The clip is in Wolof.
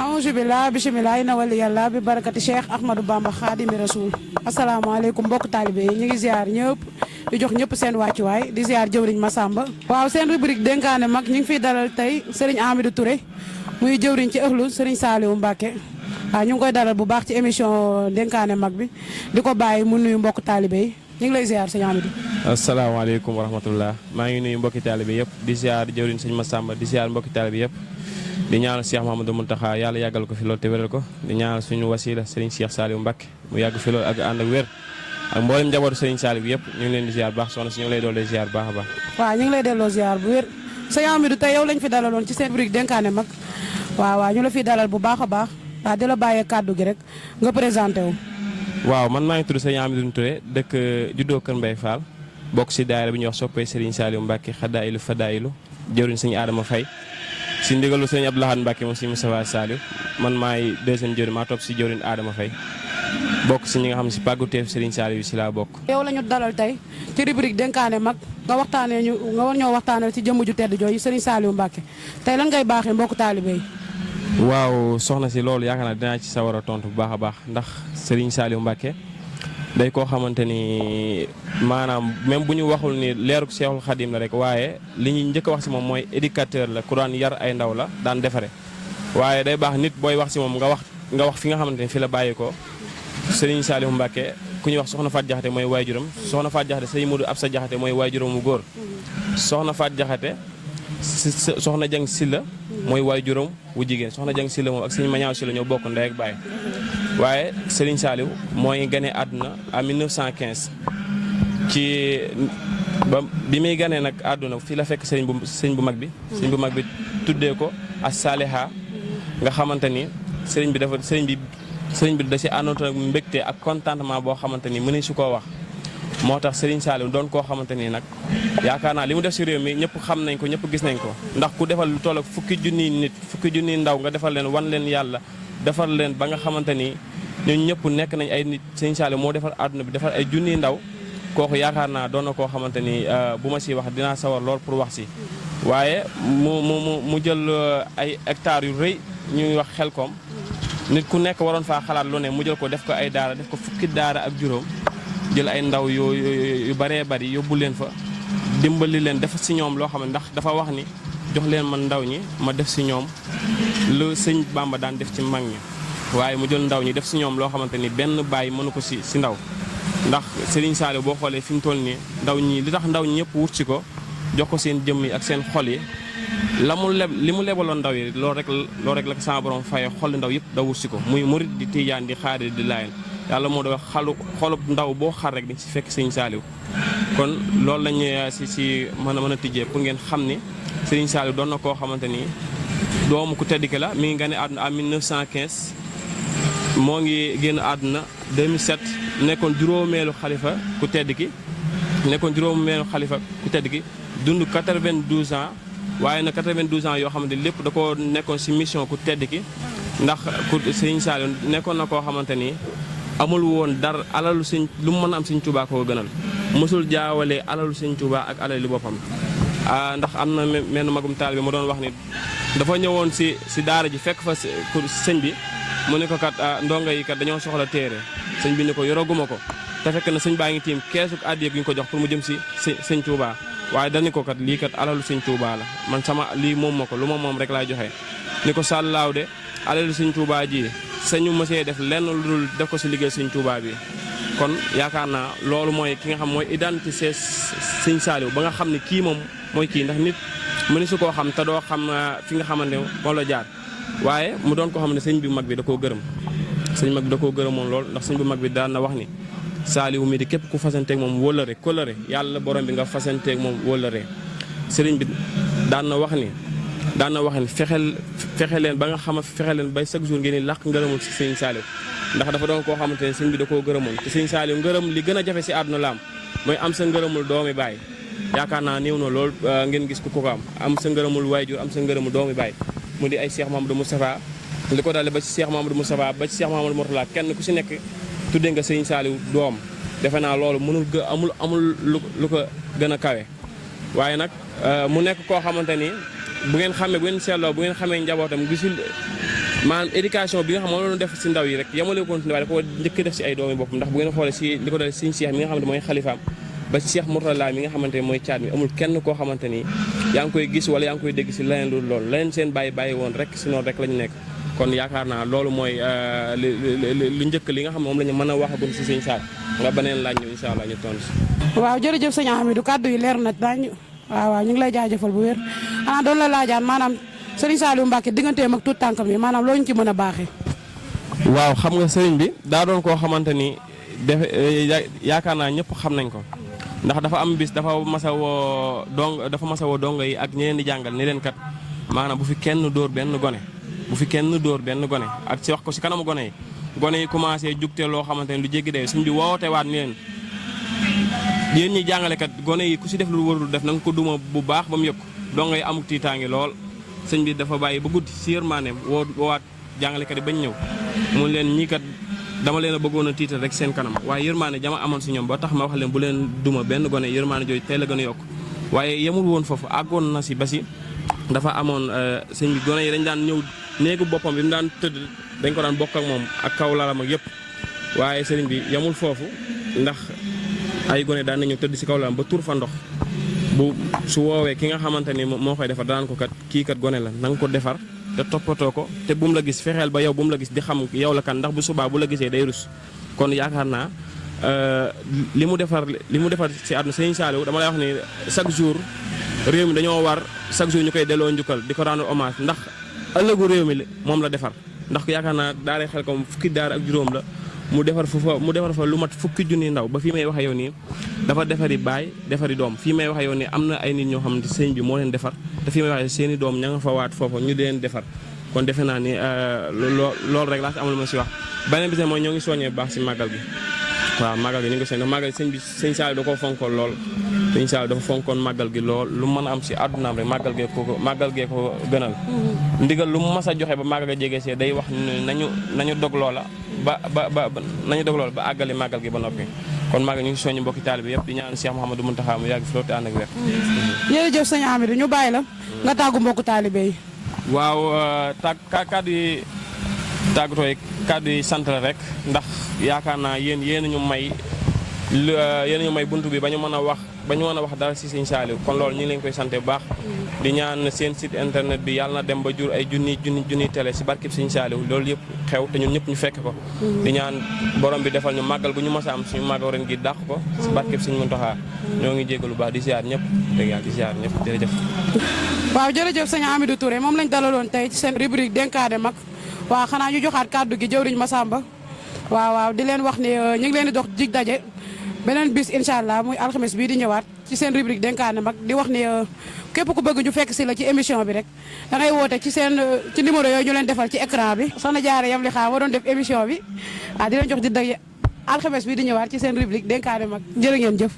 auzu billah bisimilah ina wali yàlla bi barakati Cheikh Ahmadou Bamba Khadimi Rasoul asalaamaaleykum mbokk taalibe yi ñu ngi ziar ñëpp di jox ñëpp seen wàccuwaay di ziar jëwriñ Massamba waaw seen rubrique dénkaane mag ñu ngi fiy dalal tey Serigne Amidou Touré muy jëwriñ ci ëxlu Serigne Saliou Mbacké waaw ñu ngi koy dalal bu baax ci émission dénkaane mag bi di ko bàyyi mu nuyu mbokk taalibe yi ñu ngi lay ziar sëñ Amidou. asalaamaaleykum wa rahmatullah maa ngi nuyu mbokki taalibe yëpp di ziar jëwriñ sëñ Massamba di ziar mbokki taalibe yëpp di ñaanal Cheikh Mahamadou Mountakha yàlla yàggal ko fi loolu te wéral ko di ñaanal suñu wasila Serigne Cheikh Saliou Mbacké mu yàgg fi loolu ak ànd ak wér ak mboolem njabootu Serigne Saliou yëpp ñu ngi leen di ziar baax soxna si ñu ngi lay doole ziar baax a baax. waaw ñu ngi lay delloo ziar bu wér sëñ Amidou tey yow lañ fi dalaloon ci seen rubrique dénkaane mag waaw ñu la fiy dalal bu baax a baax waaw di la bàyyee kàddu gi rek nga présenté wu. waaw man maa ngi tudd sëñ Amidou Touré dëkk juddoo Kër Mbaye Fall bokk si daayira bi ñuy wax soppay Serigne Saliou Mbacké xadaayilu fadaayilu jëwriñ sëñ Adama Faye si ndigalu sëñ Abdou Lahad Mbacké moom si Moustapha Saliou man maay deuxième jëwriñ maa topp si jëwriñ Adama Faye bokk si ñi nga xam ne si pàgguteef Serigne Saliou si laa bokk. yow la ñu dalal tey ci rubrique dénkaane mag nga waxtaanee nga war ñoo waxtaanee ci jëmm ju tedd jooju Serigne Saliou Mbacké tey lan ngay baaxee mbokku taalibe yi. waaw soxna si loolu yaakaar naa dinaa ci sawar a tontu bu baax a baax ndax Serigne Saliou Mbacké day koo xamante ni maanaam même bu ñu waxul ni leeruk Seexul Xadim la rek waaye li ñuy njëkk a wax si moom mooy éducateur la ku daan yar ay ndaw la daan defare waaye day baax nit booy wax si moom nga wax fi nga xamante ni fi la bàyyi ko Serigne Saliou Mbacké ku ñuy wax soxna Faat Jaxate mooy waajuram soxna Faat Jaxate sëñ Modou Absa Jaxate mooy waajuram mu góor soxna Faat Jaxate soxna Jang Silla mooy waajuram wu jigéen soxna Jang Silla moom ak sëñ Mañaaw Silla ñoo bokk ndey ak baay waaye Serigne Saliou mooy gane àdduna en 1915 ci bi muy ganee nag àdduna fii la fekk sëñ bu mag bi tuddee ko as Saliha nga xamante ni sëriñ bi da si àndoon ak mbégte ak contentement boo xamante ni mënuñ su koo wax moo tax Serigne Saliou doon koo xamante ni nag yaakaar naa li mu def si réew mi ñëpp xam nañ ko ñëpp gis nañ ko ndax ku defal lu toll ak fukki junniy ndaw nga defal leen wan leen yàlla defal leen ba nga xamante ni ñun ñëpp nekk nañ ay nit Serigne Saliou moo defal àdduna bi defal ay junniy ndaw kooku yaakaar naa doon na koo xamante ni bu ma si wax dinaa sawar lool pour wax si waaye mu jël ay hectares yu rëy ñuy wax Xelkom nit ku nekk waroon faa xalaat lu ne mu jël ko def ko ay daara def ko fukki daara ak juróom jël ay ndaw yu baree bari yóbbu leen fa dimbali leen def si ñoom loo xam ne ndax dafa wax ni jox leen man ndaw ñi ma def si ñoom lu sëñ Bamba daan def ci mag ñi waaye mu jël ndaw ñi def si ñoom loo xamante ni benn bàyyi mënu ko si ndaw ndax Serigne Saliou boo xoolee fi mu toll nii ndaw ñi li tax ndaw ñi ñëpp wut si ko jox ko seen jëmm yi ak seen xol yi li mu lebaloon ndaw yi loolu rek la ko sama borom fayee xol ndaw yëpp da wut si ko muy murit di tiijaan di xaadir di laayeen yàlla moo doon xolub ndaw boo xar rek di si fekk Serigne Saliou kon loolu lañu si mën a tijjee pour ngeen xam ni Serigne Saliou doon na koo xamante ni doomu ku tedd ki la mi ngi gane àdduna en 1915 moo ngi génn àdduna 2007 nekkoon juróomeelu xalifa ku tedd ki dund 92 ans waaye nag 92 ans yoo xamante ni lépp da ko nekkoon si mission ku tedd ki ndax Serigne Saliou nekkoon na koo xamante ni amul woon dara alalu sëñ lu mu mën a am sëñ Tuubaa koo gënal mësul jaawalee alalu sëñ Tuubaa ak alali boppam ndax am na menn magum taal bi mu doon wax ni dafa ñëwoon si daara ji fekk fa sëñ bi mu ne ko kat ndongo yi kat dañoo soxla téere sëñ bi ne ko yoroguma ko te fekk na sëñ baa ngi tiim keesu addiya gi ñu ko jox pour mu jëm si sëñ Tuubaa waaye dañu ko kat lii kat alalu sëñ Tuubaa la man sama lii moom ma ko lu ma moom rek laay joxe ni ko sàllaaw de alalu sëñ Tuubaa ji sañu mësee def lenn lu dul def ko si liggéey sëñ Tuubaa bi kon yaakaar naa loolu mooy ki nga xam mooy identité sëñ Saliou ba nga xam ne kii moom mooy kii ndax nit mëni su koo xam te doo xam fi nga xamante moom la jaar waaye mu doon koo xam ne sëñ bi mag bi da koo gërëm sëñ mag bi da koo gërëm moom lool ndax sëñ bi mag bi daan na wax ni Saliou mi di képp ku fasanteeg moom wóllëre kóllëre yàlla borom bi nga fasanteeg moom wóllëre sëriñ bi daan na wax ni fexe leen ba nga xam fexe leen bay chaque jour ngeen ni làq ngërëmul si sëñ Saliou ndax dafa doon koo xamante ne sëñ bi da koo gërëmoon te sëñ Saliou ngërëm li gën a jafe si àdduna la am mooy am sa ngërëmul doomi baay yaakaar naa néew na lool ngeen gis ku ko am sa ngërëmul waajur am sa ngërëmul doomi baay mu di ay Cheikh Mamadou Moustapha li ko dalee ba ci Cheikh Mamadou Moustapha ba ci Cheikh Mamadou Mourtala kenn ku si nekk tuddee nga sëñ Saliou doom defe naa loolu mënul amul lu ko gën a kawe waaye nag mu nekk koo xamante ni bu ngeen xamee bu ngeen seetloo bu ngeen xamee njabootam gisul maanaam éducation bi nga xam moom la doon def si ndaw yi rek yamale ko si ndaw dafa njëkk def si ay doomi boppam ndax bu ngeen xoolee si li ko dale Sëriñ Cheikh mi nga xamante mooy xalifaam ba ci Cheikh Mourtala mi nga xamante ne mooy caat mi amul kenn koo xamante ni yaa ngi koy gis wala yaa ngi koy dégg si leneen lu loolu leneen seen bàyyi woon rek si noonu rek lañu nekk kon yaakaar naa loolu mooy lu njëkk li nga xam moom la ñu mën a waxagum si Sëriñ Saliou nga beneen laaj ñu incha allah ñu tontu si. waaw jërëjëf sëñ Hamidou kàddu yi leer na daañu waaw ñu ngi lay jaajëfal bu wér xanaa doon la laajaan maanaam Sëriñ Saliou Mbacke digganteem ak tuut tànkam yi maanaam loo ñu ci mën a baaxee. waaw xam nga sëriñ bi daa doon koo xamante ni yaakaar naa ñëpp xam nañ ko ndax dafa am bis dafa masa woo dongo yi ak ñeneen di jàngal ni leen kat maanaam bu fi kenn dóor benn gone bu fi kenn dóor benn gone ak si wax ko si kanamu gone yi commencé jugte loo xamante ne lu jéggi day suñ bi woote waat ni leen yéen ñi jàngalekat gone yi ku si def lu warul def na nga ko duma bu baax ba mu yëg dongo yi amuk tiitaangi lool sëñ bi dafa bàyyi ba guddi si yërmaaneem woowaat jàngalekat yi bañ ñëw mun leen ñii kat dama leen a bëggoon a tiital rek seen kanam waaye yërmaane jama amoon si ñoom ba tax ma wax leen bu leen duma benn gone yërmaane jooju tey la gën a yokk waaye yemul woon foofu àggoon na si ba si dafa amoon sëñ bi gone yi dañ daan ñëw néegu boppam bi mu daan tëdd dañ ko daan bokk ak moom ak kaw lalam ak yëpp waaye sëriñ bi yemul foofu ndax ay gone daan nañu tëdd si kaw lalam ba tur fa ndox bu su woowee ki nga xamante ni moo koy defar daan ko kat kii kat gone la na nga ko defar te toppatoo ko te bu mu la gis fexeel ba yow bu mu la gis di xam yow la kan ndax bu subaa bu la gisee day rus kon yaakaar naa li mu defar si àdduna Sëriñ Saliou dama lay wax ni chaque jour réew mi dañoo war chaque jour ñu koy delloo njukkal di ko rendre hommage ndax ëllëgu réew mi moom la defar ndax yaakaar naa daara Xelcom fukki daara ak juróom la mu defar fa lu mat fukki junni ndaw ba fii may waxe yow nii dafa defari baay defari doom fii may waxe yow nii am na ay nit ñoo xamante sëñ bi moo leen defar te fii may waxe seeni doom ña nga fa waat foofu ñu di leen defar kon defe naa ni loolu rek laa si amul ma si wax beneen bi ne mooy ñoo ngi soññee bu baax si màggal gi waaw màggal gi ñu ngi soññee ndax màggal gi sëñ Saliou da koo fonkoon lool sëñ Saliou dafa fonkoon màggal gi lool lu mën a am si àddunaam rek màggal gee ko gënal ndigal lu mu mas a joxe ba màggal ga jege see day wax nañu dog loola nañu dog loola ba àggali màggal gi ba noppi kon màggal ñu ngi soññu mbokki taalibe yëpp di ñaan Cheikh Mouhamadou Mountakha mu yàgg fi loolu te ànd ak wér. jërëjëf sëñ Hamidou ñu bàyyi la nga tàggu mbokku taalibe yi. waaw kàddu yi tàggatoo yi kàddu yi sant la rek ndax yaakaar naa yéen ñu may buntu bi ba ñu mën a wax dara si Sëriñ Saliou kon loolu ñu ngi leen koy sant bu baax di ñaan seen site internet bi yàlla na dem ba jur ay junni télé si barkib Sëriñ Saliou loolu yëpp xew te ñun ñëpp ñu fekk ko di ñaan borom bi defal ñu màggal gu ñu mës a am suñu màggal ren gi dàq ko si barkib Sëriñ Mountakha ñoo ngi jégalu baax di ziar ñëpp dëgg yàlla di ziar ñëpp jërëjëf. waaw jërëjëf sëñ Hamidou Touré moom lañ dalaloon tey ci seen rubrique dénkaane mag waaw xanaa ñu joxaat kàddu gi jëwriñ Massamba waaw di leen wax ne ñu ngi leen di dox dig daje beneen bis incha allah muy alxames bii di ñëwaat ci seen rubrique dénkaane mag di wax ne képp ku bëgg ñu fekk si la ci émission bi rek da ngay woote ci numéro yooyu ñu leen defal ci écran bi soxna Jaara yam li xaar wa doon def émission bi di leen jox dig daje alxames bii di ñëwaat ci seen rubrique dénkaane mag jërë ngeen jëf